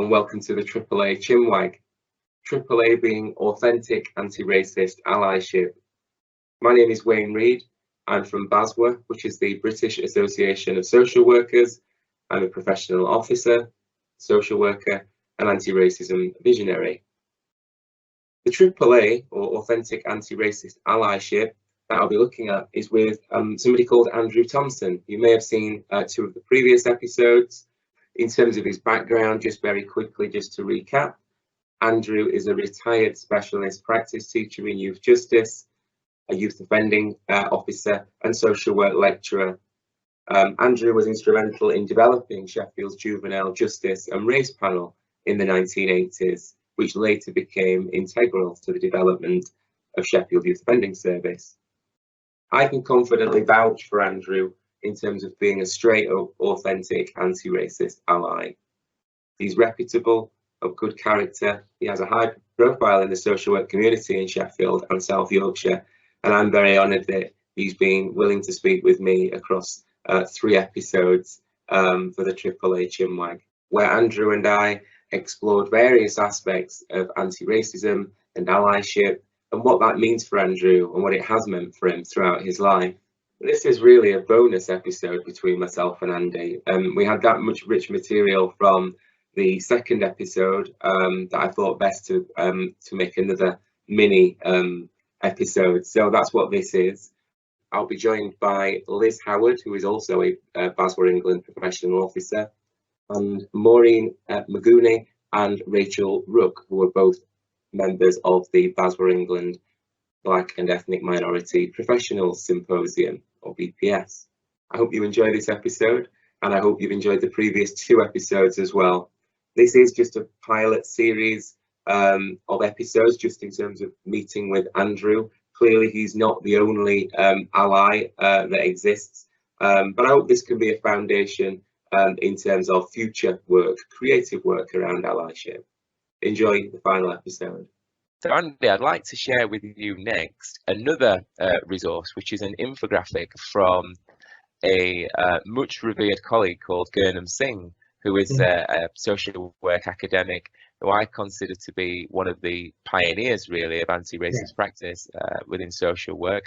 and welcome to the Triple A Chinwag. Triple A being authentic anti-racist allyship. My name is Wayne Reid. I'm from BASWA, which is the British Association of Social Workers. I'm a professional officer, social worker, and anti-racism visionary. The Triple A, or authentic anti-racist allyship, that I'll be looking at is with somebody called Andrew Thompson. You may have seen two of the previous episodes. In terms of his background, just very quickly, just to recap, Andrew is a retired specialist practice teacher in youth justice, a youth offending officer, and social work lecturer. Andrew was instrumental in developing Sheffield's Juvenile Justice and Race Panel in the 1980s, which later became integral to the development of Sheffield Youth Offending Service. I can confidently vouch for Andrew in terms of being a straight up, authentic, anti-racist ally. He's reputable, of good character, he has a high profile in the social work community in Sheffield and South Yorkshire, and I'm very honoured that he's been willing to speak with me across 3 episodes for the Triple A Chinwag, where Andrew and I explored various aspects of anti-racism and allyship and what that means for Andrew and what it has meant for him throughout his life. This is really a bonus episode between myself and Andy. We had that much rich material from the second episode that I thought best to make another mini episode. So that's what this is. I'll be joined by Liz Howard, who is also a BASWA England professional officer, and Maureen Magooney and Rachel Rook, who are both members of the BASWA England Black and Ethnic Minority Professionals Symposium, or BPS. I hope you enjoy this episode, and I hope you've enjoyed the previous 2 episodes as well. This is just a pilot series of episodes, just in terms of meeting with Andrew. Clearly, he's not the only ally that exists, but I hope this can be a foundation in terms of future work, creative work around allyship. Enjoy the final episode. So Andy, I'd like to share with you next another resource, which is an infographic from a much revered colleague called Gurnam Singh, who is a social work academic who I consider to be one of the pioneers really of anti-racist practice within social work.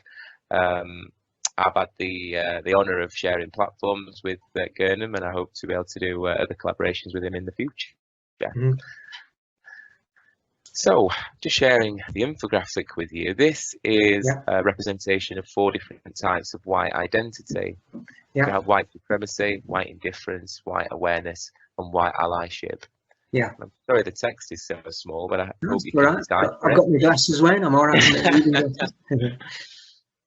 I've had the honour of sharing platforms with Gurnam, and I hope to be able to do other collaborations with him in the future. So, just sharing the infographic with you. This is a representation of 4 different types of white identity. You have white supremacy, white indifference, white awareness, and white allyship. I'm sorry the text is so small, but I hope you can decipher it. I've got my glasses, Wayne. I'm all right.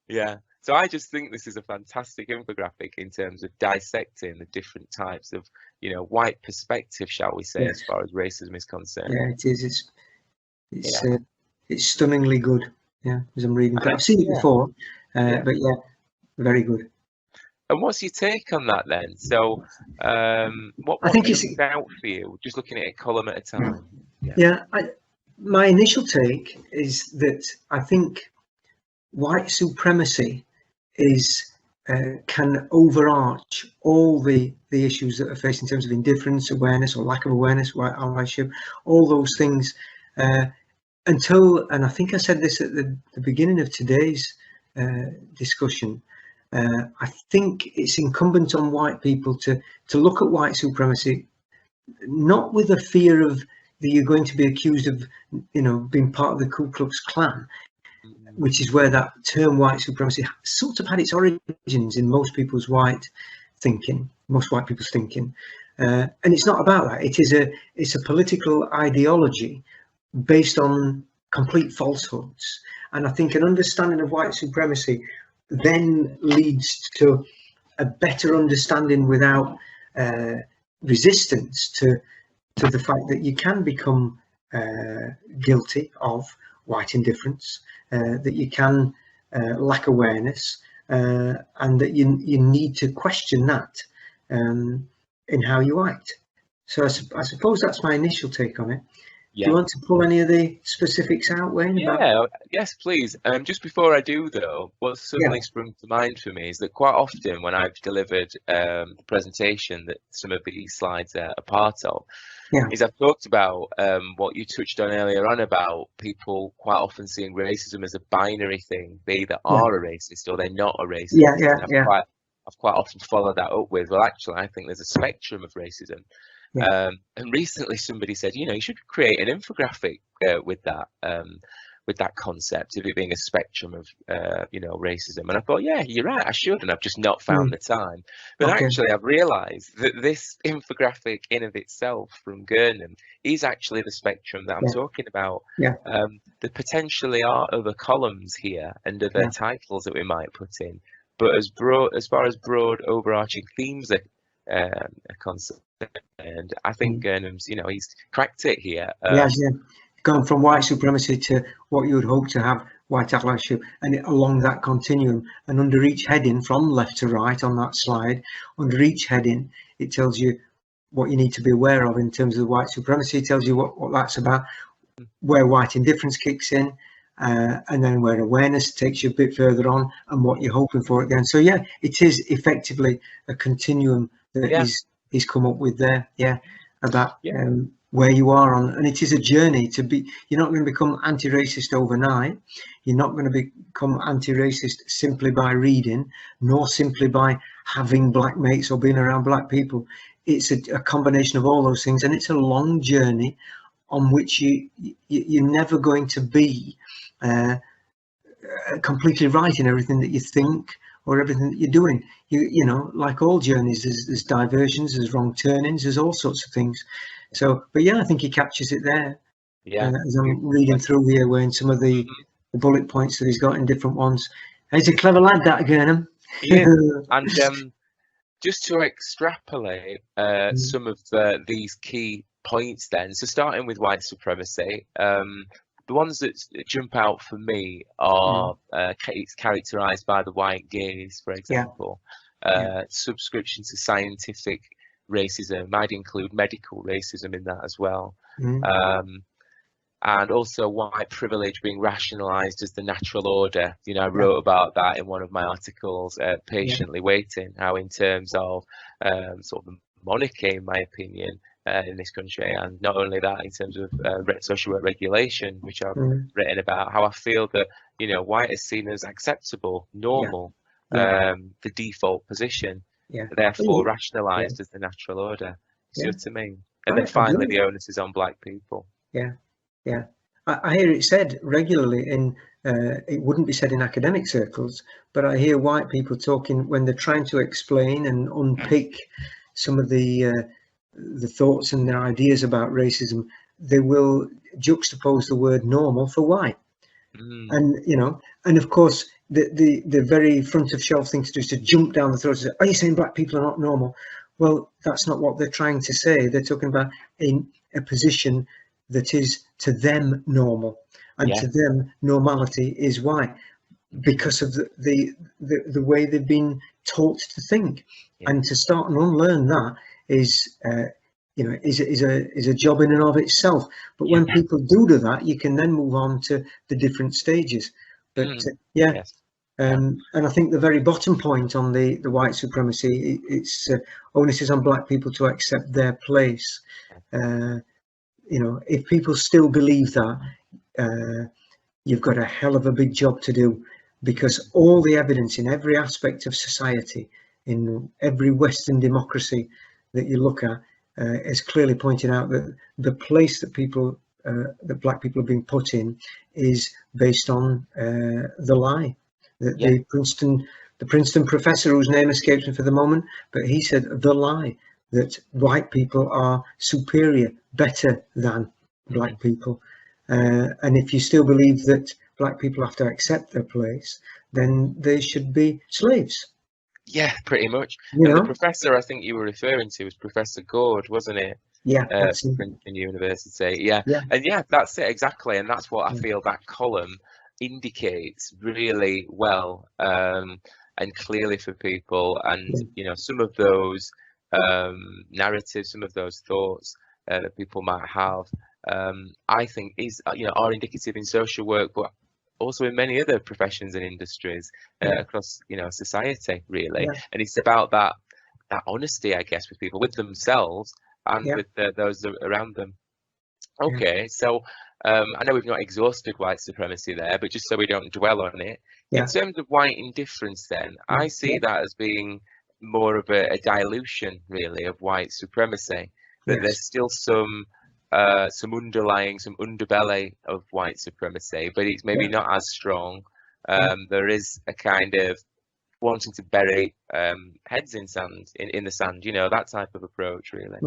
Yeah. So I just think this is a fantastic infographic in terms of dissecting the different types of, white perspective, shall we say, as far as racism is concerned. Yeah, it is. It's stunningly good. As I'm reading, I've seen it before, but very good. And what's your take on that then? So, what I think it's out for you? Just looking at a column at a time. My initial take is that I think white supremacy can overarch all the issues that are faced in terms of indifference, awareness, or lack of awareness, white allyship, all those things. Until, and I think I said this at the beginning of today's discussion, I think it's incumbent on white people to look at white supremacy, not with a fear of that you're going to be accused of, being part of the Ku Klux Klan, which is where that term white supremacy sort of had its origins in most people's white thinking, and it's not about that. It's a political ideology based on complete falsehoods, and I think an understanding of white supremacy then leads to a better understanding without resistance to the fact that you can become guilty of white indifference, that you can lack awareness, and that you need to question that in how you act. So I suppose that's my initial take on it. Do you want to pull any of the specifics out, Wayne? Yeah, yes, please. Just before I do, though, what's suddenly sprung to mind for me is that quite often when I've delivered a presentation that some of these slides are a part of, is I've talked about what you touched on earlier on about people quite often seeing racism as a binary thing. They either are a racist or they're not a racist. I've quite often followed that up with, well, actually, I think there's a spectrum of racism. And recently somebody said, you know, you should create an infographic with that concept of it being a spectrum of, you know, racism. And I thought, yeah, you're right, I should, and I've just not found the time. But actually, I've realised that this infographic in of itself from Gurnham is actually the spectrum that I'm talking about. There potentially are other columns here and other titles that we might put in. But as far as broad overarching themes are concerned, and I think Gurnham's, you know, he's cracked it here. Gone from white supremacy to what you would hope to have, white allyship, and along that continuum. And under each heading, from left to right on that slide, under each heading, it tells you what you need to be aware of in terms of white supremacy. It tells you what that's about, where white indifference kicks in, and then where awareness takes you a bit further on, and what you're hoping for again. So yeah, it is effectively a continuum that he's come up with there, about where you are on, and it is a journey to be. You're not going to become anti-racist overnight. You're not going to become anti-racist simply by reading, nor simply by having black mates or being around black people. It's a combination of all those things, and it's a long journey on which you're never going to be completely right in everything that you think or everything that you're doing. You know, like all journeys, there's diversions, there's wrong turnings, there's all sorts of things. So, but yeah, I think he captures it there. As I'm reading through here, Wayne, some of the bullet points that he's got in different ones. He's a clever lad, that Gurnham. And just to extrapolate some of these key points then, so starting with white supremacy, the ones that jump out for me are it's characterized by the white gaze, for example. Subscription to scientific racism. I'd include medical racism in that as well. And also white privilege being rationalized as the natural order. You know, I wrote about that in one of my articles, Patiently Waiting, how in terms of sort of the monarchy, in my opinion, in this country, and not only that, in terms of social work regulation, which I've written about, how I feel that, you know, white is seen as acceptable, normal, the default position, therefore rationalised as the natural order. See what I mean? And then finally, the onus is on black people. I hear it said regularly in, it wouldn't be said in academic circles, but I hear white people talking when they're trying to explain and unpick some of the thoughts and their ideas about racism. They will juxtapose the word normal for white. And, you know, and of course, the very front of shelf thing to do is to jump down the throat and say, are you saying black people are not normal? Well, that's not what they're trying to say. They're talking about a position that is to them normal, and to them normality is white, because of the way they've been taught to think. And to start and unlearn that is you know, is a job in and of itself. But when people do that, you can then move on to the different stages. But and I think the very bottom point on the white supremacy, it's onus is on black people to accept their place. You know, if people still believe that, you've got a hell of a big job to do, because all the evidence in every aspect of society, in every Western democracy that you look at, is clearly pointing out that the place that people, that black people have been put in, is based on the lie. The Princeton professor, whose name escapes me for the moment, but he said the lie, that white people are superior, better than black people. And if you still believe that black people have to accept their place, then they should be slaves. Yeah, pretty much. And the professor I think you were referring to was Professor Gord, wasn't it? From Princeton University. And that's it exactly. And that's what I feel that column indicates really well and clearly for people. And you know, some of those narratives, some of those thoughts that people might have, I think is are indicative in social work, but also in many other professions and industries across society, really. And it's about that honesty, I guess, with people, with themselves and with those around them. Okay, so I know we've not exhausted white supremacy there, but just so we don't dwell on it, in terms of white indifference, then I see that as being more of a dilution, really, of white supremacy. That there's still some underlying, some underbelly of white supremacy, but it's maybe not as strong. There is a kind of wanting to bury heads in the sand, that type of approach, really.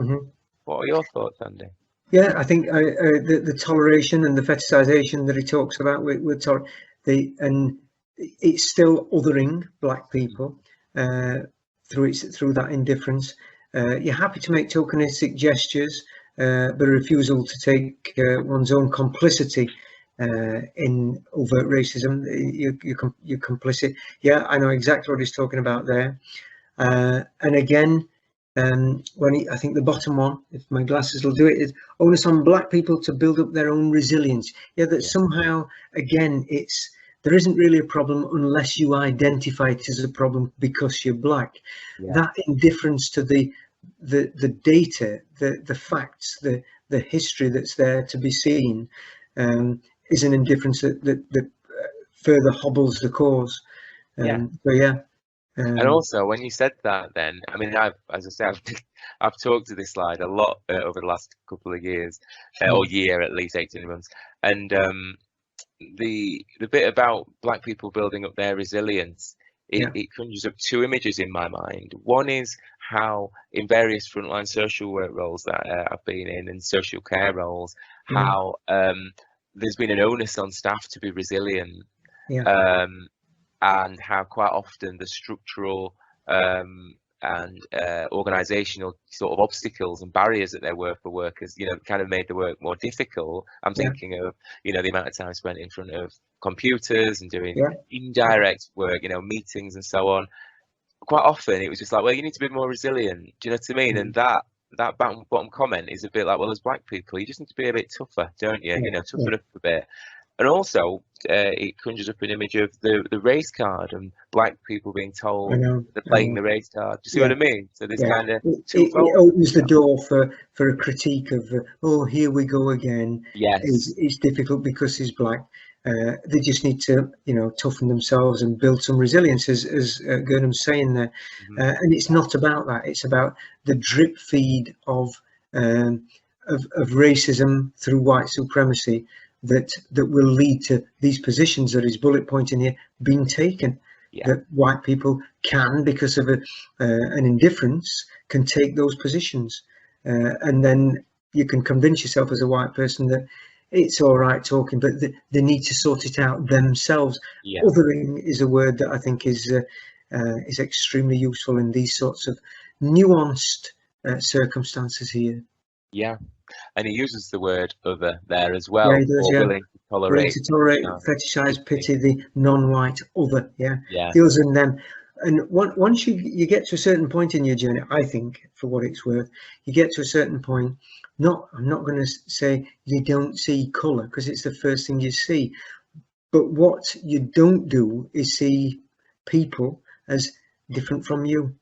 What are your thoughts, Andy? Yeah, I think the toleration and the fetishization that he talks about and it's still othering black people through that indifference. You're happy to make tokenistic gestures, but a refusal to take one's own complicity in overt racism. You're complicit. Yeah, I know exactly what he's talking about there. And again, I think the bottom one, if my glasses will do it, is onus on black people to build up their own resilience. Somehow, again, there isn't really a problem unless you identify it as a problem because you're black. That indifference to the data, the facts, the history that's there to be seen, is an indifference that further hobbles the cause. And also, when you said that, then I mean, as I said, I've talked to this slide a lot over the last couple of years, or year at least, 18 months, and the bit about black people building up their resilience, it conjures up two images in my mind. One is how in various frontline social work roles that I've been in, and social care roles, how there's been an onus on staff to be resilient. And how quite often the structural and organisational sort of obstacles and barriers that there were for workers, kind of made the work more difficult. I'm thinking of, the amount of time spent in front of computers and doing indirect work, meetings and so on. Quite often it was just like, well, you need to be more resilient. Do you know what I mean? And that bottom comment is a bit like, well, as black people, you just need to be a bit tougher, don't you? Toughen up a bit. And also, it conjures up an image of the race card and black people being told they're playing the race card. Do you see what I mean? So there's kind of it opens the door for a critique of here we go again. It's difficult because he's black. They just need to toughen themselves and build some resilience, as Gurnham's saying there. And it's not about that. It's about the drip feed of racism through white supremacy that will lead to these positions that is bullet pointing here being taken. That white people can, because of an indifference, can take those positions, and then you can convince yourself as a white person that it's all right talking, but they need to sort it out themselves. Othering is a word that I think is extremely useful in these sorts of nuanced circumstances here. And he uses the word other there as well. He does, willing to tolerate, fetishize, pity the non-white other. The others and them. And once you get to a certain point in your journey, I think, for what it's worth, you get to a certain point. I'm not going to say you don't see colour, because it's the first thing you see. But what you don't do is see people as different from you.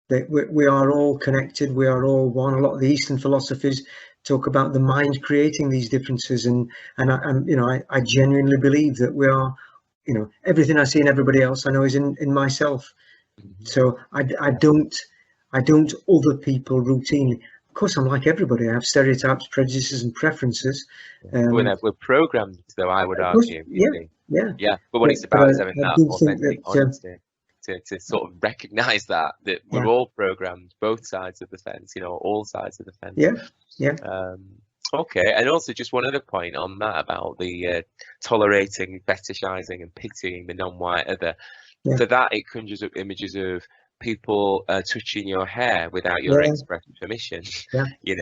That we are all connected, we are all one. A lot of the Eastern philosophies talk about the mind creating these differences, and I genuinely believe that we are, everything I see in everybody else I know is in myself. So I don't other people routinely. Of course, I'm like everybody. I have stereotypes, prejudices, and preferences. We're programmed, though, I would argue. But what it's about is having that authentic honesty. To sort of recognise that we're all programmed, both sides of the fence, all sides of the fence. Okay, and also just one other point on that about the tolerating, fetishizing and pitying the non-white other. For that, it conjures up images of people touching your hair without your express permission,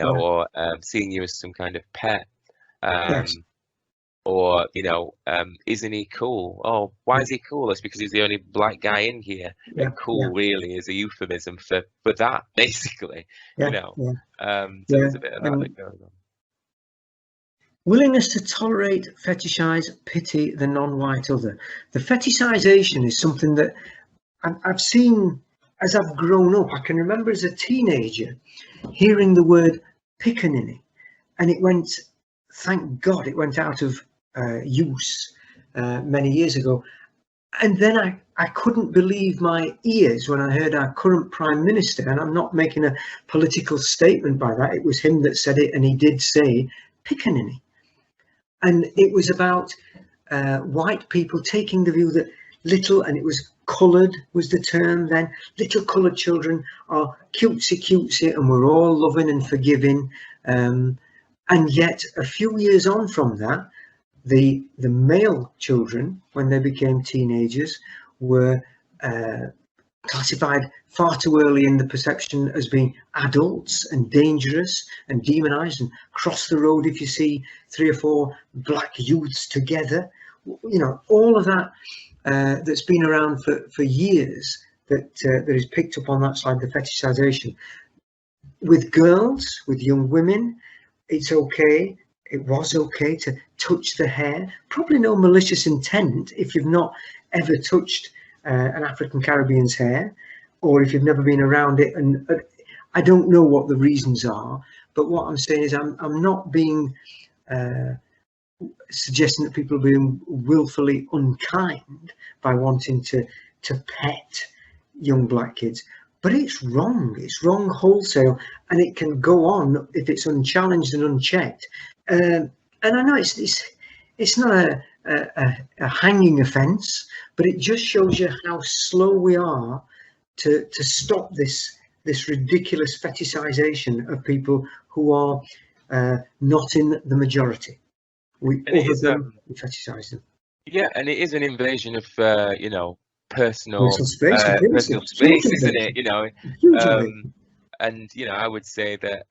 or seeing you as some kind of pet. Or isn't he cool? Oh, why is he cool? That's because he's the only black guy in here. And cool really is a euphemism for that, basically. So there's a bit of that that goes on. Willingness to tolerate, fetishize, pity the non-white other. The fetishization is something that I've seen as I've grown up. I can remember as a teenager hearing the word pickaninny, and it went, thank God, it went out of use many years ago. And then I couldn't believe my ears when I heard our current Prime Minister, and I'm not making a political statement by that, it was him that said it, and he did say pickaninny. And it was about white people taking the view that little, and it was coloured was the term then, little coloured children are cutesy, and we're all loving and forgiving. And yet a few years on from that, the male children, when they became teenagers, were classified far too early in the perception as being adults and dangerous and demonized, and cross the road if you see 3 or 4 black youths together. You know, all of that that's been around for years, that is picked up on that side, the fetishization. With girls, with young women, it's okay. It was okay to touch the hair. Probably no malicious intent if you've not ever touched an African Caribbean's hair, or if you've never been around it. And I don't know what the reasons are, but what I'm saying is I'm not being suggesting that people are being willfully unkind by wanting to pet young black kids. But it's wrong. It's wrong wholesale, and it can go on if it's unchallenged and unchecked. And I know it's not a hanging offence, but it just shows you how slow we are to stop this ridiculous fetishization of people who are not in the majority. We fetishize them. Yeah, and it is an invasion of you know, personal space, isn't it? You know, and you know, I would say that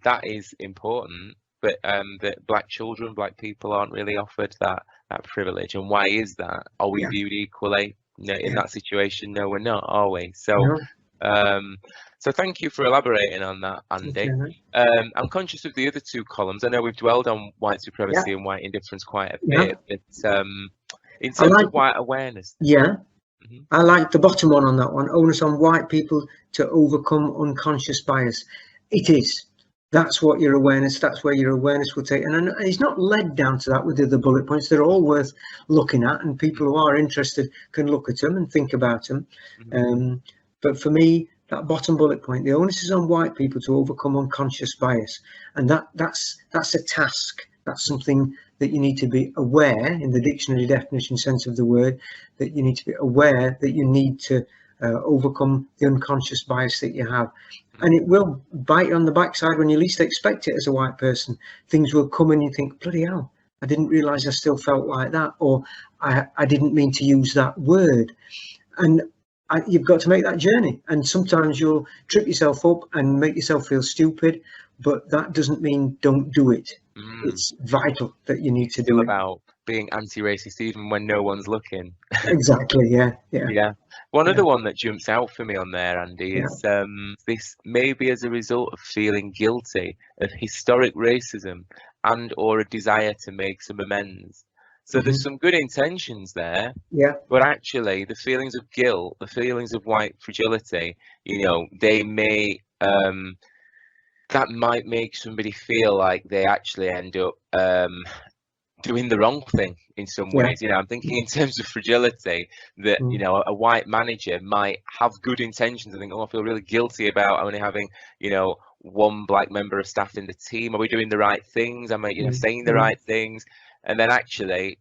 that is important, but that black children, black people aren't really offered that privilege. And why is that? Are we viewed equally? No, in that situation? No, we're not, are we? So so thank you for elaborating on that, Andy. Okay, I'm conscious of the other 2 columns. I know we've dwelled on white supremacy and white indifference quite a bit, but in terms of white awareness. I like the bottom one on that one. Onus on white people to overcome unconscious bias. It is. That's what your awareness, that's where your awareness will take. And it's not led down to that with the other bullet points. They're all worth looking at, and people who are interested can look at them and think about them. But for me, that bottom bullet point, the onus is on white people to overcome unconscious bias. And that's a task. That's something that you need to be aware, in the dictionary definition sense of the word, that you need to be aware that you need to overcome the unconscious bias that you have. And it will bite you on the backside when you least expect it as a white person. Things will come and you think, bloody hell, I didn't realise I still felt like that, or I didn't mean to use that word. And you've got to make that journey. And sometimes you'll trip yourself up and make yourself feel stupid, but that doesn't mean don't do it. It's vital that you need to do it. About being anti-racist even when no one's looking. Exactly, yeah. One other one that jumps out for me on there, Andy, is this maybe as a result of feeling guilty of historic racism and or a desire to make some amends. So there's some good intentions there, but actually the feelings of guilt, the feelings of white fragility, you know, they may that might make somebody feel like they actually end up doing the wrong thing in some ways. You know, I'm thinking in terms of fragility, that you know, a white manager might have good intentions and think, oh, I feel really guilty about only having, you know, 1 black member of staff in the team. Are we doing the right things? Am I, you know, saying the right things? And then actually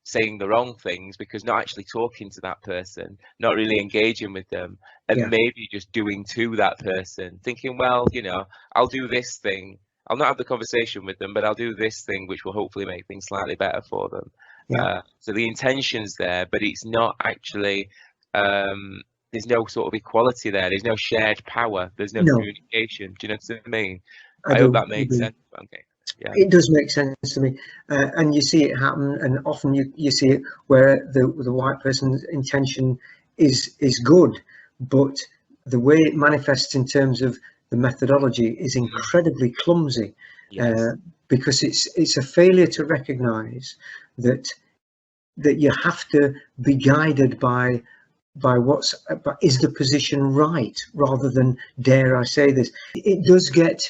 saying the wrong things because not actually talking to that person, not really engaging with them, and maybe just doing to that person, thinking, well, you know, I'll do this thing. I'll not have the conversation with them, but I'll do this thing which will hopefully make things slightly better for them. So the intention's there, but it's not actually, there's no sort of equality there. There's no shared power. There's no communication. Do you know what I mean? I hope that makes sense. Okay. Yeah. It does make sense to me, and you see it happen, and often you see it where the white person's intention is good, but the way it manifests in terms of the methodology is incredibly clumsy. because it's a failure to recognise that you have to be guided by is the position right, rather than, dare I say this. It does get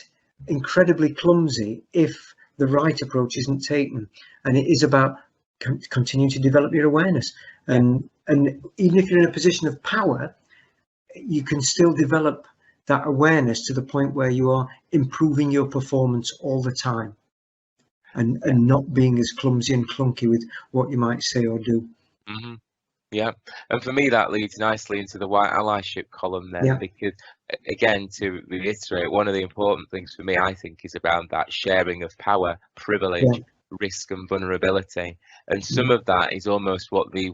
incredibly clumsy if the right approach isn't taken, and it is about continuing to develop your awareness, and even if you're in a position of power, you can still develop that awareness to the point where you are improving your performance all the time, and not being as clumsy and clunky with what you might say or do. Mm-hmm. Yeah, and for me that leads nicely into the white allyship column then, because again, to reiterate, one of the important things for me, I think, is around that sharing of power, privilege, risk and vulnerability, and some of that is almost what the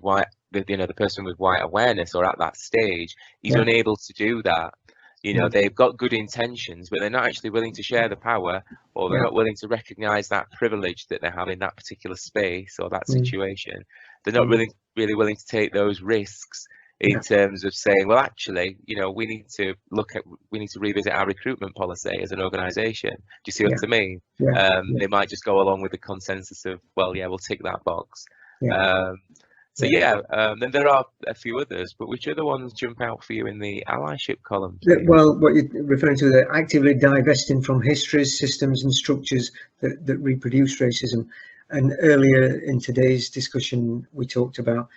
person with white awareness, or at that stage, is unable to do that. You know, they've got good intentions, but they're not actually willing to share the power, or they're not willing to recognize that privilege that they have in that particular space or that situation. They're not really willing to take those risks in terms of saying, well, actually, you know, we need to revisit our recruitment policy as an organization. Do you see what I mean? They might just go along with the consensus of, well, we'll tick that box. So then there are a few others, but which other ones jump out for you in the allyship column? Well, what you're referring to, the actively divesting from histories, systems and structures that reproduce racism. And earlier in today's discussion, we talked about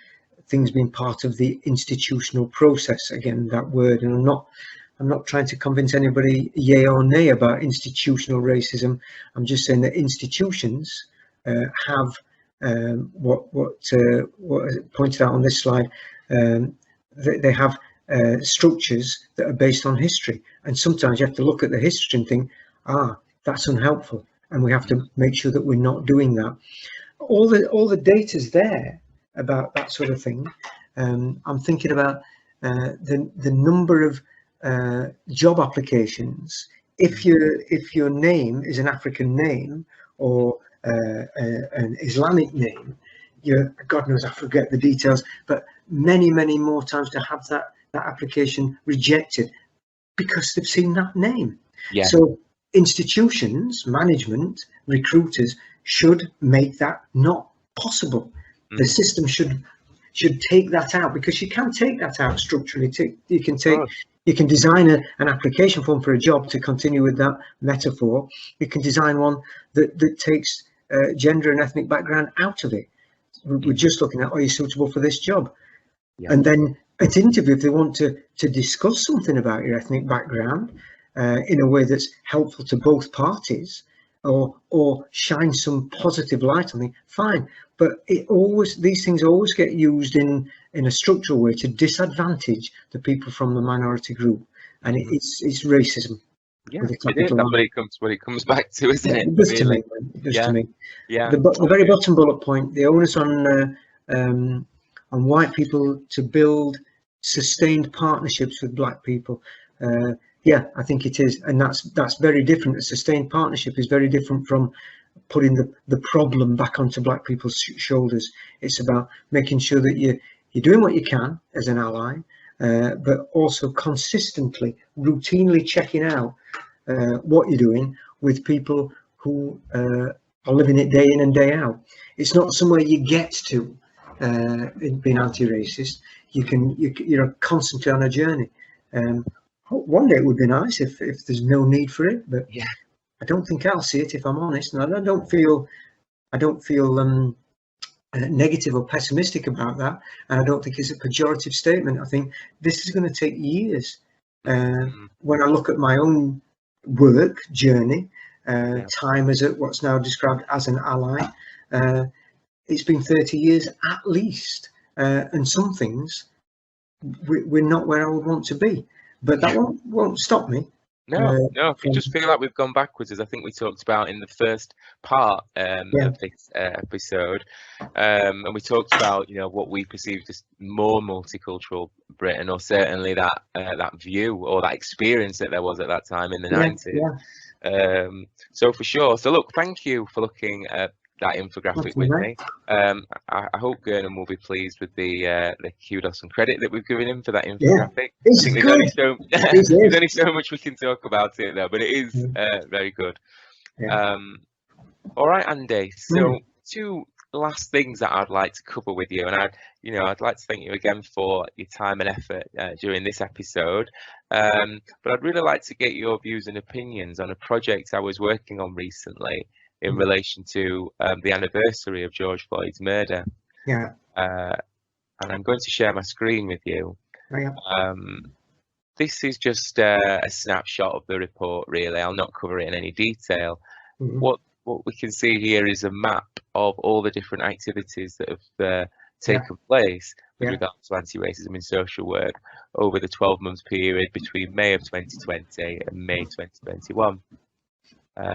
things being part of the institutional process. Again, that word, and I'm not trying to convince anybody yay or nay about institutional racism. I'm just saying that institutions have what is pointed out on this slide. They have structures that are based on history, and sometimes you have to look at the history and think, that's unhelpful, and we have to make sure that we're not doing that. All the data's there about that sort of thing. I'm thinking about the number of job applications. If your name is an African name or an Islamic name, God knows I forget the details, but many more times to have that application rejected because they've seen that name. So institutions, management, recruiters should make that not possible. The system should take that out, because you can take that out structurally. You can design an application form for a job, to continue with that metaphor. You can design one that takes gender and ethnic background out of it. We're just looking at, are you suitable for this job? And then at interview, if they want to discuss something about your ethnic background in a way that's helpful to both parties, or shine some positive light on it, fine. But these things always get used in a structural way to disadvantage the people from the minority group, and it's racism. That's what it comes back to, isn't it? It does to me. The very bottom bullet point: the onus on white people to build sustained partnerships with black people. I think it is, and that's very different. A sustained partnership is very different from putting the problem back onto black people's shoulders. It's about making sure that you're doing what you can as an ally, but also consistently, routinely checking out what you're doing with people who are living it day in and day out. It's not somewhere you get to in being anti-racist. You're constantly on a journey. One day it would be nice if there's no need for it, but I don't think I'll see it, if I'm honest. And I don't feel negative or pessimistic about that, and I don't think it's a pejorative statement. I think this is going to take years. When I look at my own work journey, time as what's now described as an ally, it's been 30 years at least, and some things we're not where I would want to be. But that won't stop me. No, if we just feel like we've gone backwards, as I think we talked about in the first part of this episode, and we talked about, what we perceived as more multicultural Britain, or certainly that view or that experience that there was at that time in the 90s. So for sure. So look, thank you for looking at that infographic with me. I hope Gernam will be pleased with the kudos and credit that we've given him for that infographic. I think there's only so much we can talk about it though, but it is very good. All right, Andy. So two last things that I'd like to cover with you, and I'd like to thank you again for your time and effort during this episode. But I'd really like to get your views and opinions on a project I was working on recently in relation to the anniversary of George Floyd's murder. Yeah. And I'm going to share my screen with you. Oh, yeah. This is just a snapshot of the report, really. I'll not cover it in any detail. What we can see here is a map of all the different activities that have taken place with regards to anti-racism in social work over the 12-month period between May of 2020 and May 2021.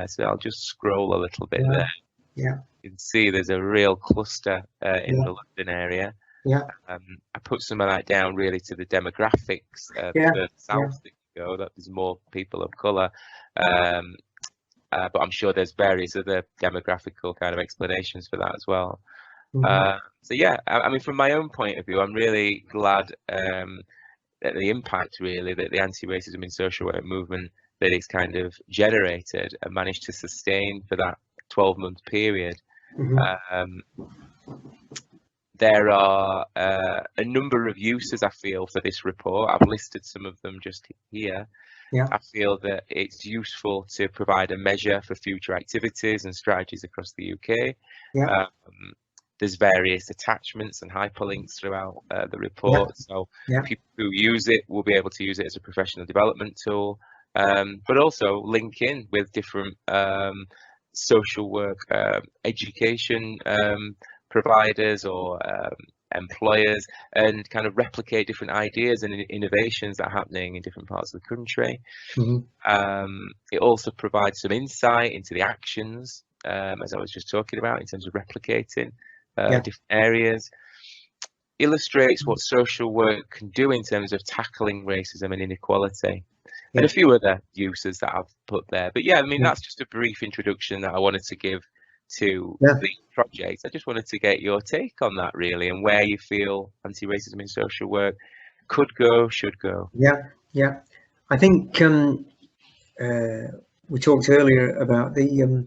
So I'll just scroll a little bit there. Yeah. You can see there's a real cluster in the London area. Yeah. I put some of that down really to the demographics further south that you go, that there's more people of colour. But I'm sure there's various other demographical kind of explanations for that as well. So yeah, I mean, from my own point of view, I'm really glad that the impact really that the anti-racism in social work movement that it's kind of generated and managed to sustain for that 12-month period. There are a number of uses, I feel, for this report. I've listed some of them just here. I feel that it's useful to provide a measure for future activities and strategies across the UK. There's various attachments and hyperlinks throughout the report, so people who use it will be able to use it as a professional development tool, but also link in with different social work education providers or employers, and kind of replicate different ideas and innovations that are happening in different parts of the country. It also provides some insight into the actions, as I was just talking about, in terms of replicating different areas. Illustrates what social work can do in terms of tackling racism and inequality, and a few other uses that I've put there. But yeah, I mean, that's just a brief introduction that I wanted to give to the project. I just wanted to get your take on that really, and where you feel anti-racism in social work could go, should go. I think we talked earlier about the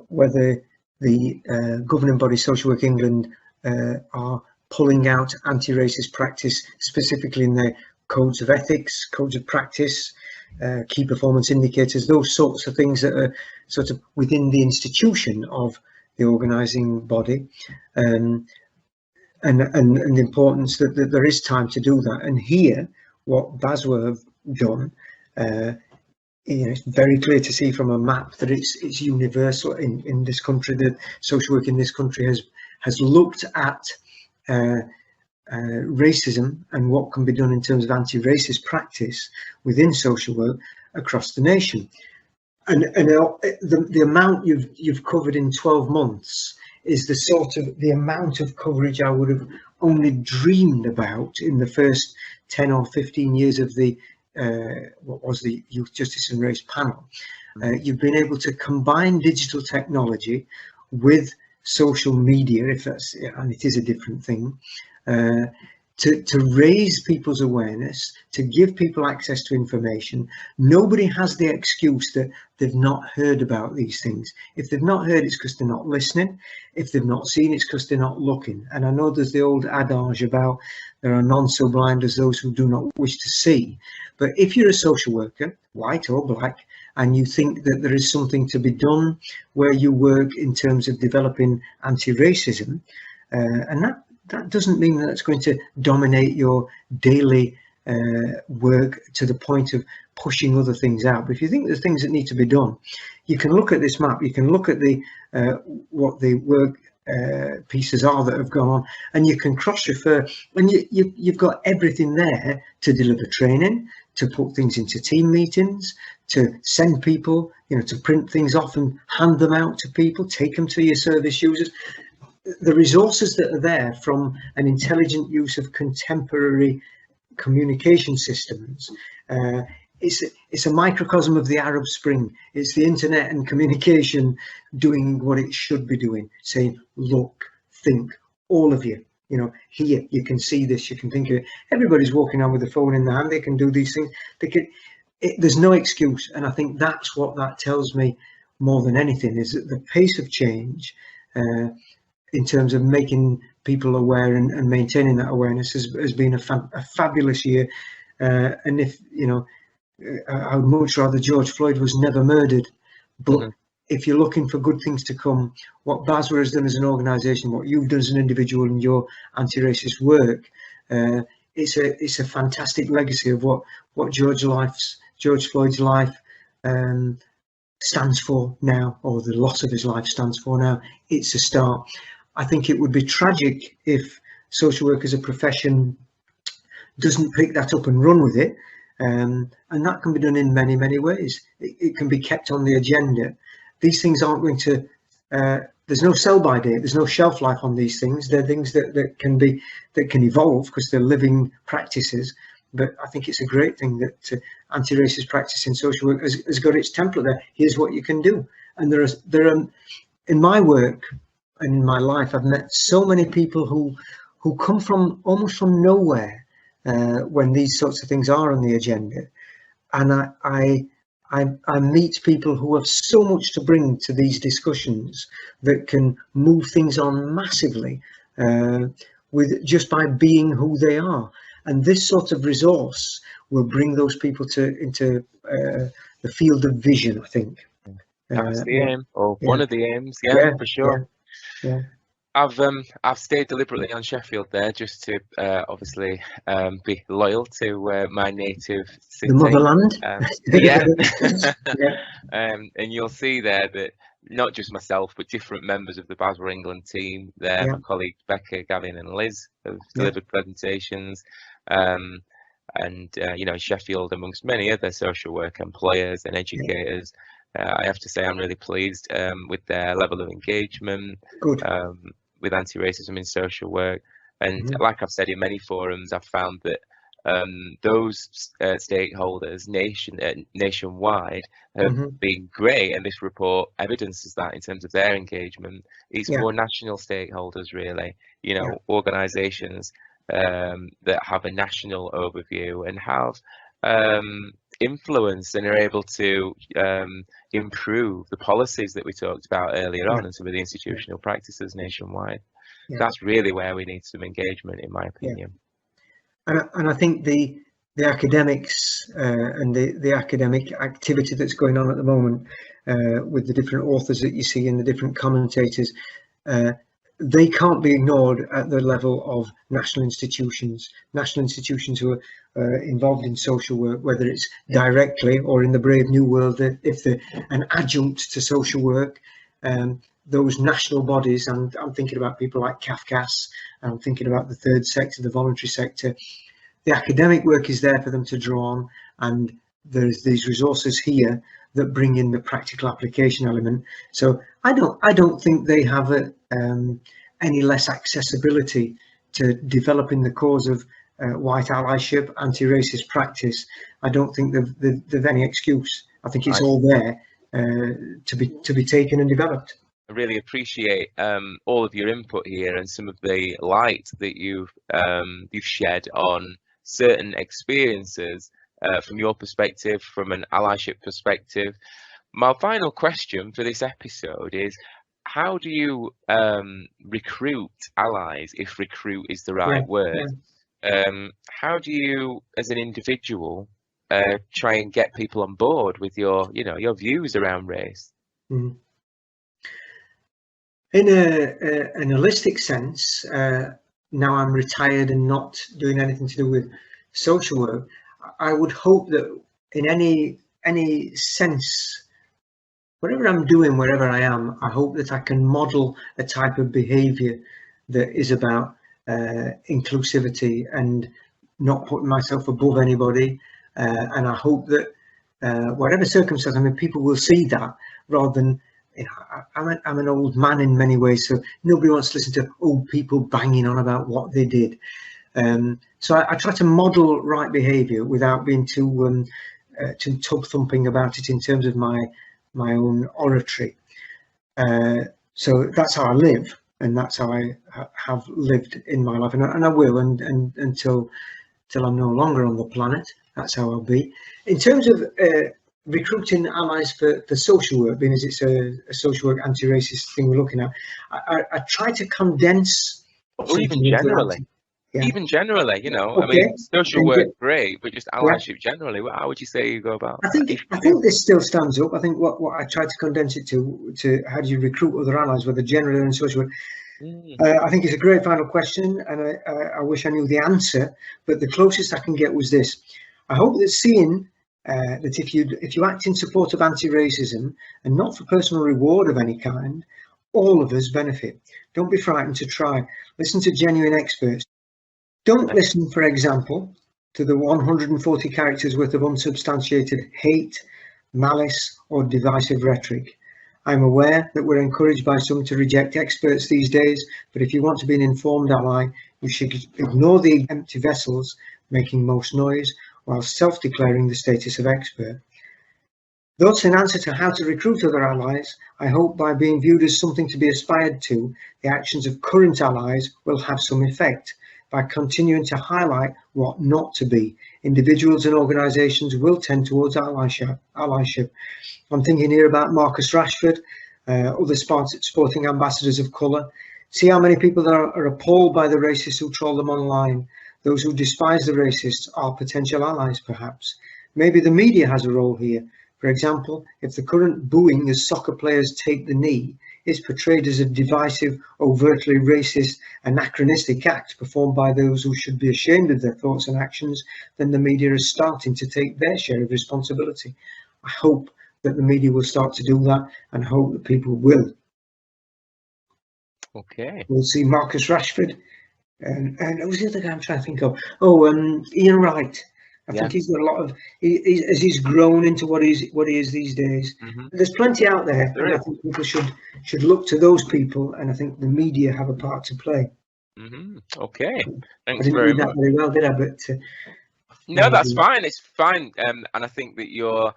whether the governing body Social Work England are pulling out anti-racist practice specifically in their codes of ethics, codes of practice, key performance indicators, those sorts of things that are sort of within the institution of the organising body, and the importance that there is time to do that. And here, what BASWA have done, it's very clear to see from a map that it's universal in this country. That social work in this country has looked at racism and what can be done in terms of anti-racist practice within social work across the nation. And the amount you've covered in 12 months is the amount of coverage I would have only dreamed about in the first 10 or 15 years of the what was the Youth Justice and Race panel. You've been able to combine digital technology with social media, if that's, and it is a different thing, to raise people's awareness, to give people access to information. Nobody has the excuse that they've not heard about these things. If they've not heard, it's because they're not listening. If they've not seen, it's because they're not looking. And I know there's the old adage about there are none so blind as those who do not wish to see. But if you're a social worker, white or black, and you think that there is something to be done where you work in terms of developing anti-racism, and that doesn't mean that it's going to dominate your daily work to the point of pushing other things out. But if you think there's things that need to be done, you can look at this map, you can look at the what the work pieces are that have gone on, and you can cross-refer, and you've got everything there to deliver training, to put things into team meetings, to send people, to print things off and hand them out to people, take them to your service users. The resources that are there from an intelligent use of contemporary communication systems, it's a microcosm of the Arab Spring. It's the internet and communication doing what it should be doing, saying, look, think, all of you, here, you can see this, you can think of it. Everybody's walking on with a phone in their hand, they can do these things. There's no excuse, and I think that's what that tells me. more than anything is that the pace of change in terms of making people aware and maintaining that awareness has been a fabulous year. And if, you know, I would much rather George Floyd was never murdered, but if you're looking for good things to come, what BASWA has done as an organisation, what you've done as an individual in your anti-racist work, it's a fantastic legacy of what George Floyd's life stands for now, or the loss of his life stands for now. It's a start. I think it would be tragic if social work as a profession doesn't pick that up and run with it, and that can be done in many, many ways. It can be kept on the agenda. These things aren't going to, there's no sell-by date, there's no shelf life on these things. They're things that can evolve because they're living practices. But I think it's a great thing that anti-racist practice in social work has got its template there. Here's what you can do. And there are in my work and in my life, I've met so many people who come from almost from nowhere when these sorts of things are on the agenda. And I meet people who have so much to bring to these discussions that can move things on massively with just by being who they are. And this sort of resource will bring those people into the field of vision, I think. That's the aim, or one of the aims, for sure. Yeah. I've stayed deliberately on Sheffield there just to obviously be loyal to my native city. The motherland. And you'll see there that not just myself, but different members of the BASWA England team there, my colleagues Becca, Gavin and Liz have delivered presentations. And you know, Sheffield, amongst many other social work employers and educators, I have to say I'm really pleased with their level of engagement with anti-racism in social work. And like I've said in many forums, I've found that those stakeholders nationwide have been great, and this report evidences that in terms of their engagement. It's more national stakeholders, really, you know, organisations that have a national overview and have influence and are able to improve the policies that we talked about earlier on and some of the institutional practices nationwide. That's really where we need some engagement, in my opinion. And I think the academics and the academic activity that's going on at the moment with the different authors that you see and the different commentators, they can't be ignored at the level of national institutions who are involved in social work, whether it's directly or in the Brave New World, if they're an adjunct to social work. Those national bodies, and I'm thinking about people like CAFCAS, I'm thinking about the third sector, the voluntary sector. The academic work is there for them to draw on, and there's these resources here that bring in the practical application element. So I don't think they have any less accessibility to developing the cause of white allyship, anti-racist practice. I don't think they've any excuse. I think it's all there to be taken and developed. I really appreciate all of your input here and some of the light that you've shed on certain experiences from your perspective, from an allyship perspective. My final question for this episode is, how do you recruit allies, if recruit is the right word? How do you, as an individual, try and get people on board with your views around race? In an holistic sense, now I'm retired and not doing anything to do with social work, I would hope that in any sense, whatever I'm doing, wherever I am, I hope that I can model a type of behaviour that is about inclusivity and not putting myself above anybody. And I hope that whatever circumstance, I mean, people will see that rather than, you know, I'm an old man in many ways, so nobody wants to listen to old people banging on about what they did. So I try to model right behaviour without being too tub thumping about it in terms of my own oratory. So that's how I live, and that's how I have lived in my life, and I will, and until I'm no longer on the planet. That's how I'll be. In terms of recruiting allies for social work, being as it's a social work anti-racist thing we're looking at, I try to condense. Or even generally. Yeah. Even generally, you know, Okay. I mean, social work, great, but just allyship generally. How would you say you go about? I think this still stands up. I think what I try to condense it to how do you recruit other allies, whether generally and social work. I think it's a great final question, and I wish I knew the answer, but the closest I can get was this. I hope that seeing that if you act in support of anti-racism and not for personal reward of any kind, all of us benefit. Don't be frightened to try. Listen to genuine experts. Don't listen, for example, to the 140 characters worth of unsubstantiated hate, malice, or divisive rhetoric. I'm aware that we're encouraged by some to reject experts these days, but if you want to be an informed ally, you should ignore the empty vessels making most noise while self-declaring the status of expert. Thus, in answer to how to recruit other allies, I hope by being viewed as something to be aspired to, the actions of current allies will have some effect. By continuing to highlight what not to be, individuals and organisations will tend towards allyship. I'm thinking here about Marcus Rashford, other sporting ambassadors of colour. See how many people are appalled by the racists who troll them online. Those who despise the racists are potential allies, perhaps. Maybe the media has a role here. For example, if the current booing as soccer players take the knee is portrayed as a divisive, overtly racist, anachronistic act performed by those who should be ashamed of their thoughts and actions, then the media is starting to take their share of responsibility. I hope that the media will start to do that, and hope that people will. Okay. We'll see Marcus Rashford, and who was the other guy I'm trying to think of? Ian Wright. I think he's got a lot of, as he's grown into what he is these days. There's plenty out there, and I think people should look to those people, and I think the media have a part to play. Okay, thanks I didn't very read much. That very well, did I? But no, that's fine. It's fine, and I think that your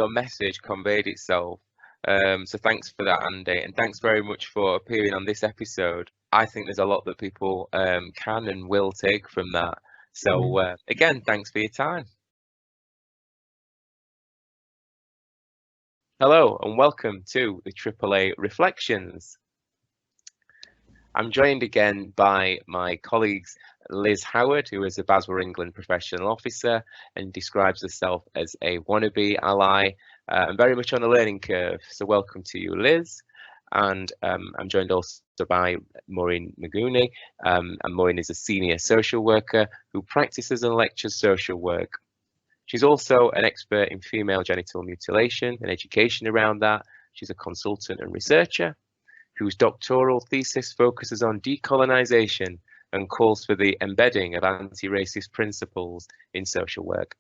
message conveyed itself. So thanks for that, Andy, and thanks very much for appearing on this episode. I think there's a lot that people can and will take from that. So again, thanks for your time. Hello and welcome to the Triple A Reflections. I'm joined again by my colleagues Liz Howard, who is a Basware England professional officer and describes herself as a wannabe ally and very much on a learning curve. So welcome to you, Liz. And I'm joined also by Maureen Maguni, and Maureen is a senior social worker who practices and lectures social work. She's also an expert in female genital mutilation and education around that. She's a consultant and researcher whose doctoral thesis focuses on decolonisation and calls for the embedding of anti-racist principles in social work.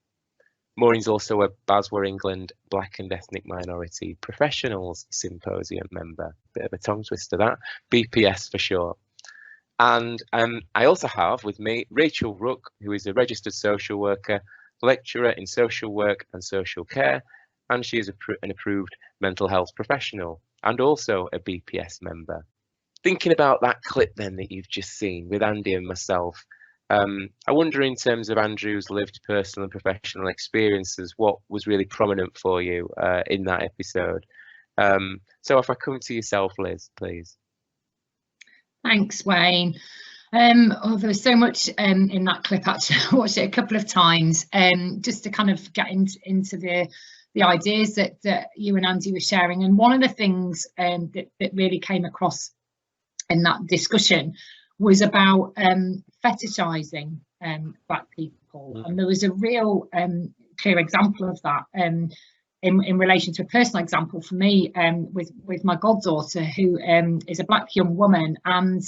Maureen's also a Basware England Black and Ethnic Minority Professionals Symposium member. Bit of a tongue twister that, BPS for short. And I also have with me Rachel Rook, who is a registered social worker, lecturer in social work and social care, and she is an approved mental health professional and also a BPS member. Thinking about that clip then that you've just seen with Andy and myself, I wonder in terms of Andrew's lived personal and professional experiences, what was really prominent for you in that episode? So if I come to yourself, Liz, please. Thanks, Wayne. There was so much in that clip. Actually, I watched it a couple of times just to kind of get into the ideas that you and Andy were sharing. And one of the things that really came across in that discussion was about fetishizing Black people. And there was a real clear example of that in relation to a personal example for me with my goddaughter, who is a Black young woman, and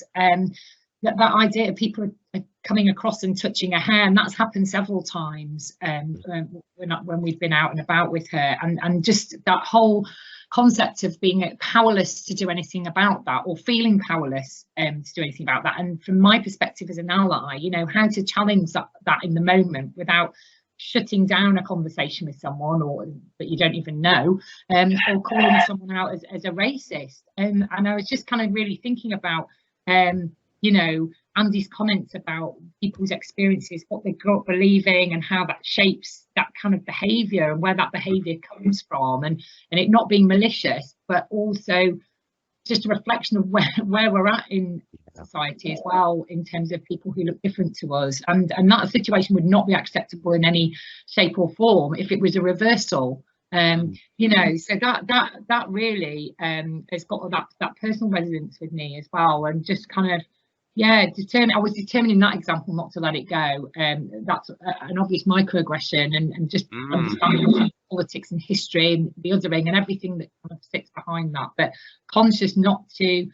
that idea of people are coming across and touching her hair, and that's happened several times when we've been out and about with her, and just that whole concept of being powerless to do anything about that, or feeling powerless to do anything about that. And from my perspective as an ally, you know, how to challenge that in the moment without shutting down a conversation with someone or that you don't even know, or calling someone out as a racist. And I was just kind of really thinking about you know, Andy's comments about people's experiences, what they grew up believing, and how that shapes that kind of behaviour and where that behaviour comes from, and it not being malicious, but also just a reflection of where we're at in society as well, in terms of people who look different to us, and that situation would not be acceptable in any shape or form if it was a reversal. You know, so that really has got that personal resonance with me as well, and just kind of, yeah, I was determined in that example not to let it go. That's an obvious microaggression, and just understanding politics and history and the othering and everything that kind of sits behind that, but conscious not to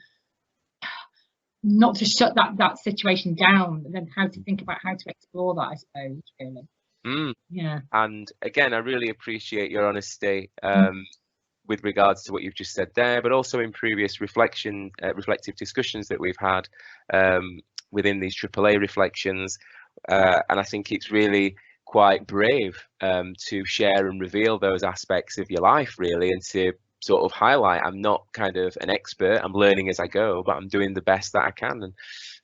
shut that situation down, and then how to think about how to explore that, I suppose, really. Yeah. And again, I really appreciate your honesty with regards to what you've just said there, but also in previous reflective discussions that we've had within these AAA reflections. And I think it's really quite brave to share and reveal those aspects of your life, really, and to sort of highlight, I'm not kind of an expert, I'm learning as I go, but I'm doing the best that I can, and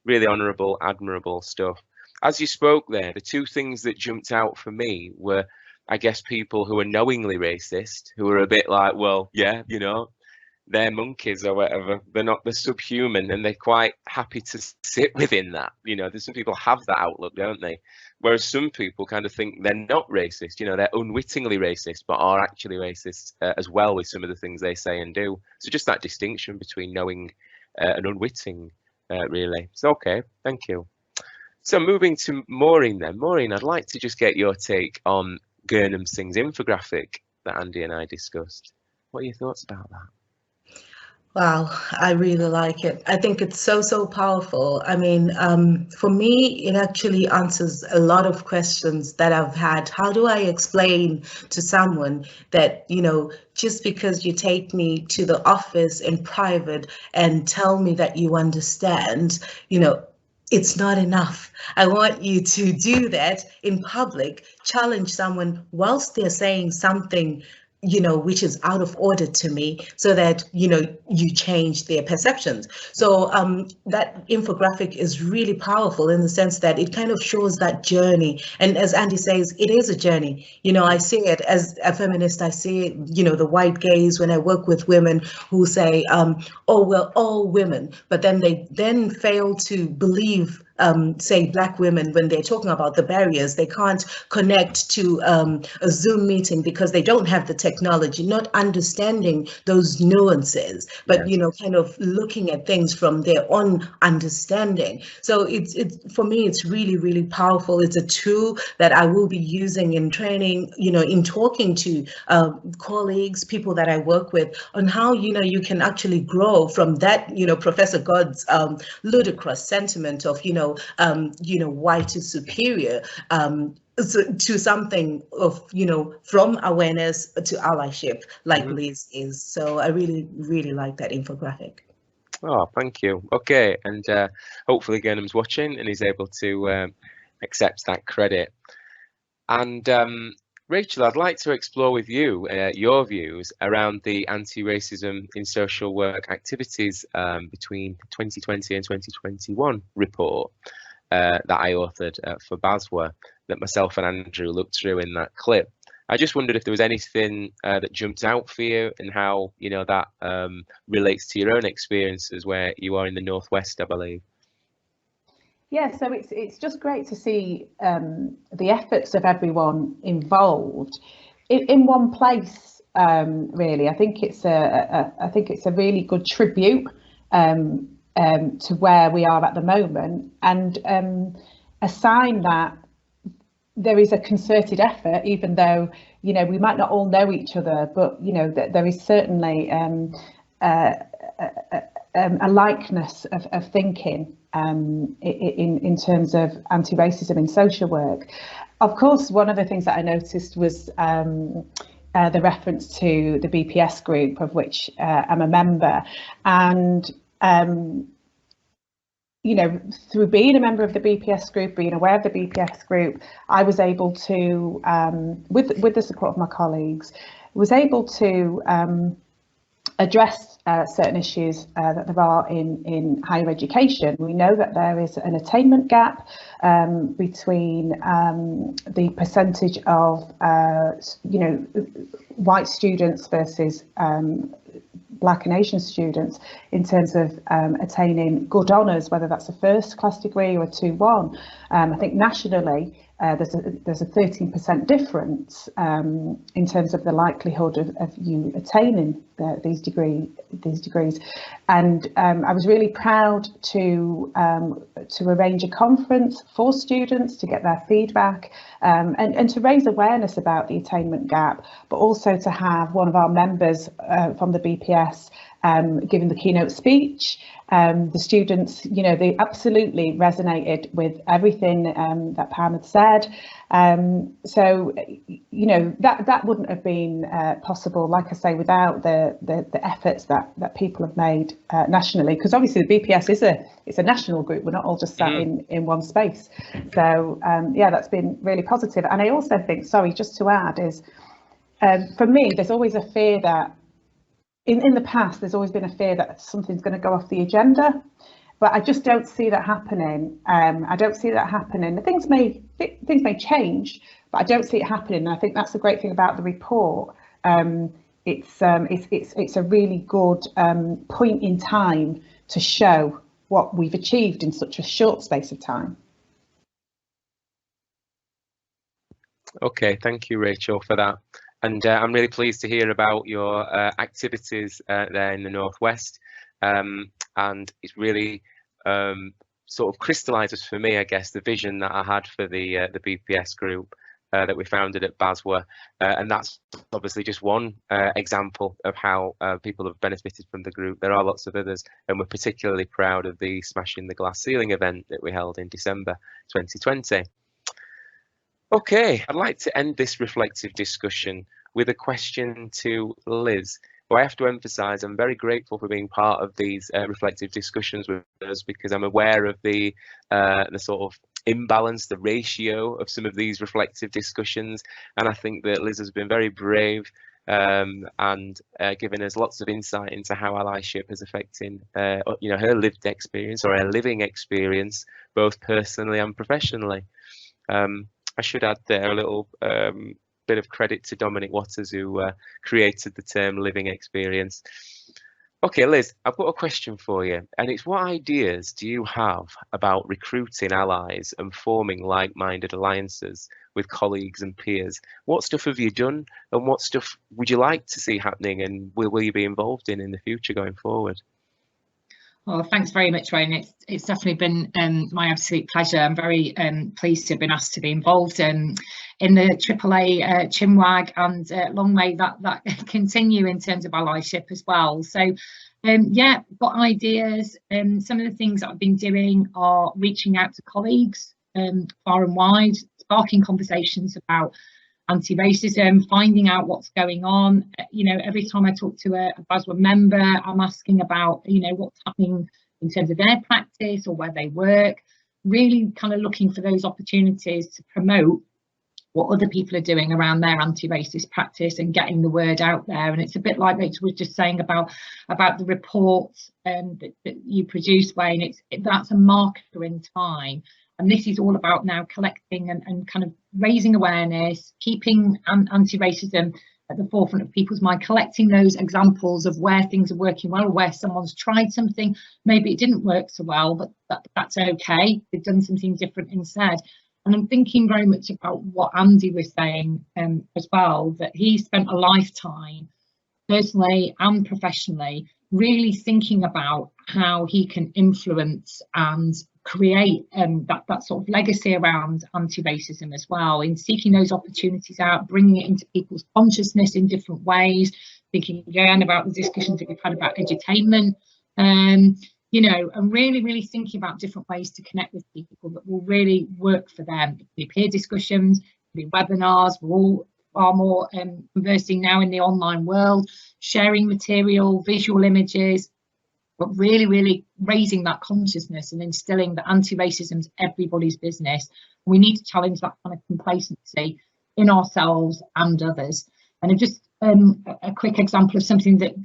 really honourable, admirable stuff. As you spoke there, the two things that jumped out for me were, I guess, people who are knowingly racist, who are a bit like, well, yeah, you know, they're monkeys or whatever, they're subhuman, and they're quite happy to sit within that. You know, there's some people have that outlook, don't they? Whereas some people kind of think they're not racist, you know, they're unwittingly racist, but are actually racist as well with some of the things they say and do. So just that distinction between knowing and unwitting, really. So, okay, thank you. So moving to Maureen then. Maureen, I'd like to just get your take on Gurnam Singh's infographic that Andy and I discussed. What are your thoughts about that? Wow, I really like it. I think it's so powerful. I mean, for me, it actually answers a lot of questions that I've had. How do I explain to someone that, you know, just because you take me to the office in private and tell me that you understand, you know, it's not enough. I want you to do that in public, challenge someone whilst they're saying something, you know, which is out of order to me, so that, you know, you change their perceptions. So that infographic is really powerful in the sense that it kind of shows that journey. And as Andy says, it is a journey. You know, I see it as a feminist. I see, you know, the white gaze when I work with women who say, oh, well, all women, but then they then fail to believe say Black women, when they're talking about the barriers, they can't connect to a Zoom meeting because they don't have the technology, not understanding those nuances, but yes, you know, kind of looking at things from their own understanding. So it's for me, it's really powerful. It's a tool that I will be using in training, you know, in talking to colleagues, people that I work with, on how, you know, you can actually grow from that, you know, Professor God's ludicrous sentiment of, you know, white is superior, to something of, you know, from awareness to allyship, like Liz is. So I really like that infographic. Oh, thank you. Okay, and hopefully Gurnam's watching and is able to accept that credit. And Rachel, I'd like to explore with you your views around the anti-racism in social work activities between 2020 and 2021 report that I authored for BASWA, that myself and Andrew looked through in that clip. I just wondered if there was anything that jumped out for you, and how, you know, that relates to your own experiences where you are in the Northwest, I believe. Yeah, so it's just great to see the efforts of everyone involved in one place. Really, I think it's a really good tribute to where we are at the moment, and a sign that there is a concerted effort, even though, you know, we might not all know each other, but, you know, that there is certainly a likeness of thinking in terms of anti-racism in social work. Of course, one of the things that I noticed was the reference to the BPS group, of which I'm a member, and you know, through being a member of the BPS group, being aware of the BPS group, I was able to, with the support of my colleagues, was able to address certain issues that there are in higher education. We know that there is an attainment gap between the percentage of white students versus Black and Asian students in terms of attaining good honours, whether that's a first class degree or a 2-1. I think nationally there's a 13% difference in terms of the likelihood of you attaining these degrees. And I was really proud to arrange a conference for students to get their feedback and to raise awareness about the attainment gap, but also to have one of our members from the BPS giving the keynote speech. The students, they absolutely resonated with everything that Pam had said. So, that wouldn't have been possible, like I say, without the efforts that people have made nationally, because obviously the BPS it's a national group. We're not all just sat in one space. So, yeah, that's been really positive. And I also think, sorry, just to add, is for me, there's always a fear that in the past, there's always been a fear that something's going to go off the agenda, but I just don't see that happening. I don't see that happening. Things may change, but I don't see it happening. And I think that's the great thing about the report. It's a really good point in time to show what we've achieved in such a short space of time. Okay, thank you, Rachel, for that. And I'm really pleased to hear about your activities there in the Northwest, and it's really sort of crystallises for me, I guess, the vision that I had for the BPS group that we founded at Baswa, and that's obviously just one example of how people have benefited from the group. There are lots of others, and we're particularly proud of the Smashing the Glass Ceiling event that we held in December 2020. Okay, I'd like to end this reflective discussion with a question to Liz. Well, I have to emphasise I'm very grateful for being part of these reflective discussions with us, because I'm aware of the sort of imbalance, the ratio of some of these reflective discussions, and I think that Liz has been very brave and given us lots of insight into how allyship is affecting her lived experience, or her living experience, both personally and professionally. I should add there a little bit of credit to Dominic Waters, who created the term living experience. Okay, Liz, I've got a question for you, and it's, what ideas do you have about recruiting allies and forming like-minded alliances with colleagues and peers? What stuff have you done, and what stuff would you like to see happening, and will you be involved in the future going forward? Well, thanks very much, Wayne. It's definitely been my absolute pleasure. I'm very pleased to have been asked to be involved in the Triple A Chinwag, and long may that continue in terms of allyship as well. So, yeah, got ideas. Some of the things that I've been doing are reaching out to colleagues far and wide, sparking conversations about anti-racism, finding out what's going on. Every time I talk to a Baswa member, I'm asking about, what's happening in terms of their practice or where they work, really kind of looking for those opportunities to promote what other people are doing around their anti-racist practice and getting the word out there. And it's a bit like Rachel was just saying about the reports that you produce, Wayne. That's a marker in time. And this is all about now collecting and kind of raising awareness, keeping anti-racism at the forefront of people's mind, collecting those examples of where things are working well, where someone's tried something, maybe it didn't work so well, but that's okay. They've done something different instead. And I'm thinking very much about what Andy was saying as well, that he spent a lifetime, personally and professionally, really thinking about how he can influence and create that sort of legacy around anti-racism as well, in seeking those opportunities out, bringing it into people's consciousness in different ways, thinking again about the discussions that we've had about edutainment, and really thinking about different ways to connect with people that will really work for them. It could be peer discussions, it could be webinars. We're all far more conversing now in the online world, sharing material, visual images, but really raising that consciousness and instilling that anti-racism is everybody's business. We need to challenge that kind of complacency in ourselves and others. And I just a quick example of something that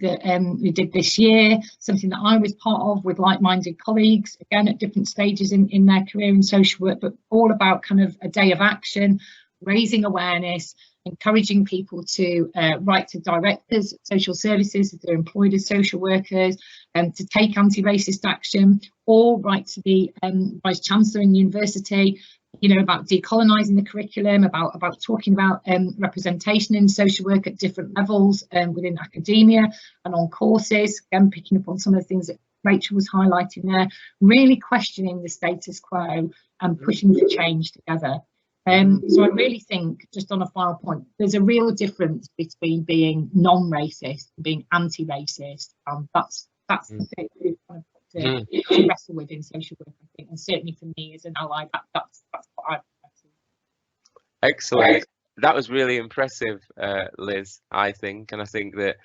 we did this year, something that I was part of with like-minded colleagues, again at different stages in their career in social work, but all about kind of a day of action, raising awareness, encouraging people to write to directors, social services, if they're employed as social workers, to take anti-racist action, or write to the Vice Chancellor in university, you know, about decolonising the curriculum, about talking about representation in social work at different levels within academia and on courses, again picking up on some of the things that Rachel was highlighting there, really questioning the status quo and pushing for change together. So I really think, just on a final point, there's a real difference between being non-racist and being anti-racist. That's the bit we've kind of to wrestle with in social work, I think, and certainly for me as an ally, that's what I've wrestled. Excellent. That was really impressive, Liz, I think, and I think that,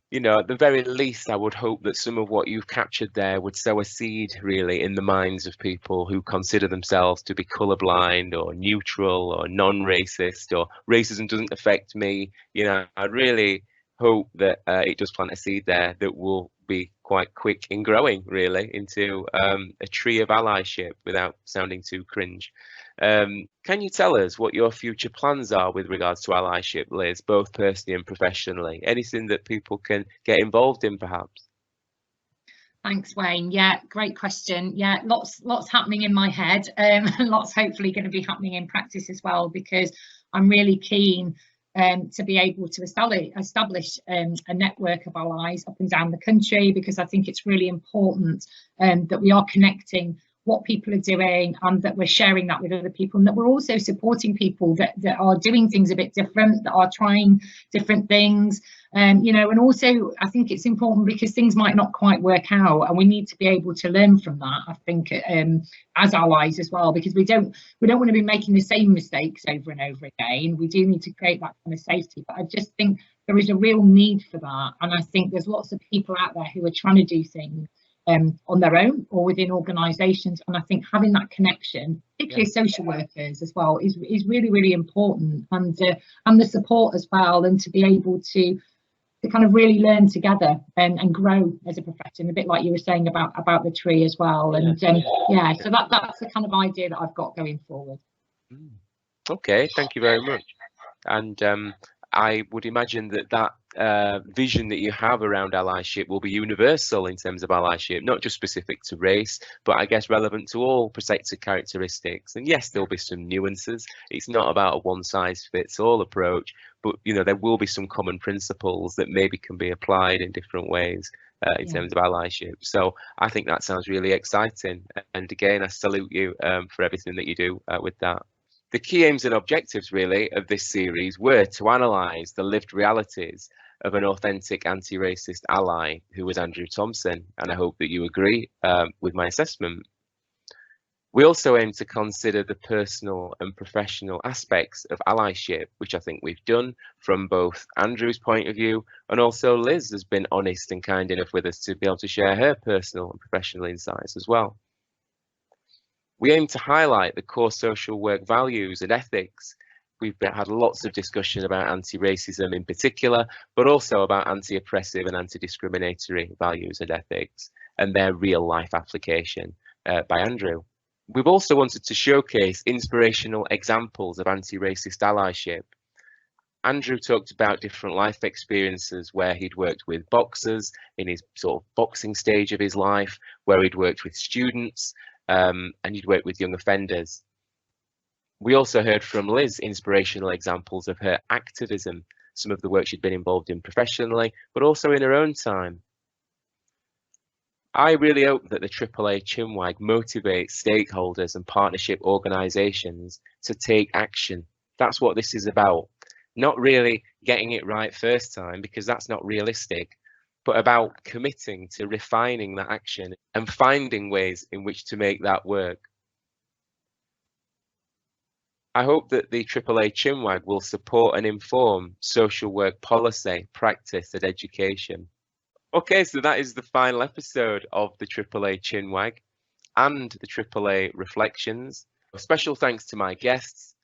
you know, at the very least, I would hope that some of what you've captured there would sow a seed really in the minds of people who consider themselves to be colourblind or neutral or non-racist, or racism doesn't affect me. You know, I really hope that it does plant a seed there that will be quite quick in growing really into a tree of allyship without sounding too cringe. Can you tell us what your future plans are with regards to allyship, Liz, both personally and professionally? Anything that people can get involved in, perhaps? Thanks, Wayne. Yeah, great question. Yeah, lots happening in my head, and lots hopefully going to be happening in practice as well, because I'm really keen to be able to establish a network of allies up and down the country, because I think it's really important that we are connecting what people are doing and that we're sharing that with other people, and that we're also supporting people that are doing things a bit different, that are trying different things, you know. And also I think it's important because things might not quite work out, and we need to be able to learn from that, I think, as allies as well, because we don't want to be making the same mistakes over and over again. We do need to create that kind of safety, but I just think there is a real need for that, and I think there's lots of people out there who are trying to do things on their own or within organisations, and I think having that connection, particularly social workers as well, is really, really important, and the support as well, and to be able to kind of really learn together and grow as a profession, a bit like you were saying about the tree as well. And yeah, so that's the kind of idea that I've got going forward. Okay, thank you very much. And I would imagine that vision that you have around allyship will be universal in terms of allyship, not just specific to race, but I guess relevant to all protected characteristics. And yes, there'll be some nuances. It's not about a one-size-fits-all approach, but you know, there will be some common principles that maybe can be applied in different ways in terms of allyship. So I think that sounds really exciting. And again, I salute you for everything that you do with that. The key aims and objectives really of this series were to analyse the lived realities of an authentic anti-racist ally who was Andrew Thompson, and I hope that you agree with my assessment. We also aim to consider the personal and professional aspects of allyship, which I think we've done from both Andrew's point of view, and also Liz has been honest and kind enough with us to be able to share her personal and professional insights as well. We aim to highlight the core social work values and ethics. We've had lots of discussion about anti-racism in particular, but also about anti-oppressive and anti-discriminatory values and ethics and their real life application by Andrew. We've also wanted to showcase inspirational examples of anti-racist allyship. Andrew talked about different life experiences where he'd worked with boxers in his sort of boxing stage of his life, where he'd worked with students, and you'd work with young offenders. We also heard from Liz inspirational examples of her activism, some of the work she'd been involved in professionally, but also in her own time. I really hope that the Triple A Chinwag motivates stakeholders and partnership organisations to take action. That's what this is about. Not really getting it right first time, because that's not realistic, but about committing to refining that action and finding ways in which to make that work. I hope that the Triple A Chinwag will support and inform social work policy, practice and education. Okay, so that is the final episode of the Triple A Chinwag and the Triple A Reflections. A special thanks to my guests,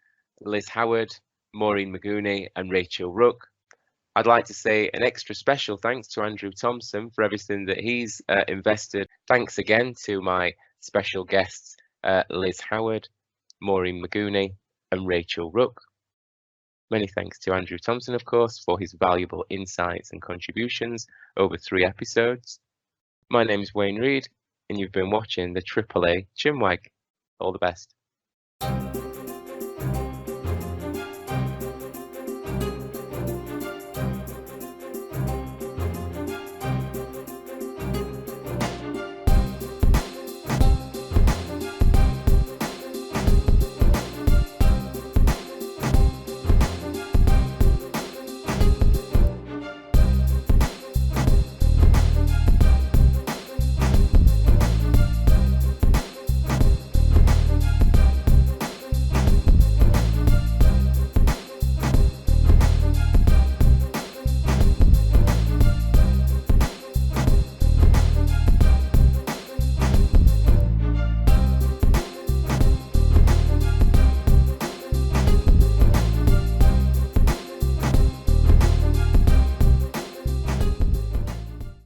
Liz Howard, Maureen Magooney and Rachel Rook. I'd like to say an extra special thanks to Andrew Thompson for everything that he's invested. Thanks again to my special guests, Liz Howard, Maureen Magooney and Rachel Rook. Many thanks to Andrew Thompson, of course, for his valuable insights and contributions over 3 episodes. My name is Wayne Reid, and you've been watching the Triple A Chinwag. All the best.